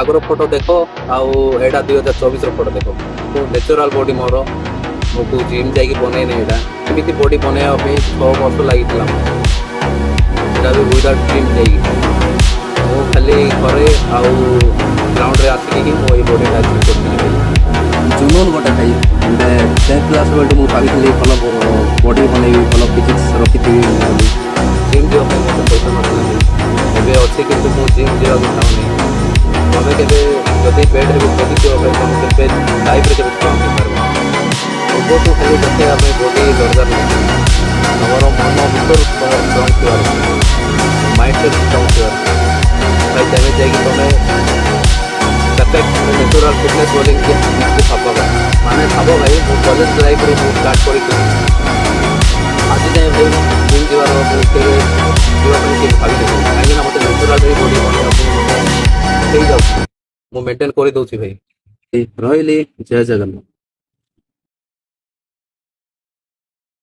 ଆଗର ଫଟୋ ଦେଖ ଆଉ ଏଇଟା 2024ର ଫଟୋ ଦେଖ। ମୁଁ ନ୍ୟାଚୁରାଲ ବଡି ମୋର, ମୁଁ ଜିମ୍ ଯାଇକି ବନେଇନି ଏଇଟା। ଏମିତି ବଡି ବନେଇବା ପାଇଁ 6 ବର୍ଷ ଲାଗିଥିଲା ମୋତେ। ଏଇଟା ବି ୱିଦାଉଟ୍ ଜିମ୍ ଯାଇକି ମୁଁ ଖାଲି ଘରେ ଆଉ ଗ୍ରାଉଣ୍ଡରେ ଆସିକି ହିଁ ମୁଁ ଏଇ ବଡିଟା ଆଚିଭ୍ କରିଥିଲି ଭାଇ। ଜୁନୁନ୍ ଗୋଟେ ଭାଇ, ମାନେ 10th କ୍ଲାସ୍ ବେଳଠୁ ମୁଁ ଭାବିଥିଲି ଭଲ ବଡି ବନେଇବି, ଭଲ ଫିଜିକ୍ସ ରଖିଥିବି ବୋଲି। ଜିମ୍ ଯିବା ପାଇଁ ମୋତେ ପଇସା ନଥିଲା ଭାଇ। ଏବେ ଅଛି କିନ୍ତୁ ମୁଁ ଜିମ୍ ଯିବାକୁ ଚାହୁଁନି। ତମେ କେବେ ଯଦି ବେଡ୍ରେ ବି ପଡ଼ିଥିବ ଭାଇ, ତମେ କେବେ ଲାଇଫ୍ରେ କେବେ ଷ୍ଟ୍ରଙ୍ଗ ହେଇପାରିବ। ପୂର୍ବଠୁ ଖାଲି ଦେଖେଇବା ପାଇଁ ବଡି ଦରକାର ନାହିଁ। ତମର ମନ ଭିତରୁ ତମର ଷ୍ଟ୍ରଙ୍ଗ ଥିବାର ଅଛି, ମାଇଣ୍ଡ ସେଟ୍ ଷ୍ଟ୍ରଙ୍ଗ ଥିବାର ଅଛି ଭାଇ। ତେବେ ଯାଇକି ତମେ ପରଫେକ୍ଟ ନ୍ୟାଚୁରାଲ ଫିଟନେସ୍ ବୋଲି ନିଜକୁ ଭାବ ଭାଇ। ମାନେ ଭାବ ଭାଇ, ମୁଁ କଲେଜ ଲାଇଫ୍ରୁ ମୁଁ ଷ୍ଟାର୍ଟ କରିକି ଆଜି ଯାଏଁ ଭାଇ ଜିମ୍ ଯିବାର ମୁଁ କେବେ ଯିବା ପାଇଁ କେବେ ଭାବିନି ଭାଇ। କାହିଁକିନା ମୋତେ ନ୍ୟାଚୁରାଲ ଭାଇ ବଡି ବନେଇବା ପାଇଁ ମୋତେ ହେଇଯାଉଛି, ମୁଁ ମେଣ୍ଟେନ୍ କରିଦେଉଛି ଭାଇ। ରହିଲି, ଜୟ ଜଗନ୍ନାଥ।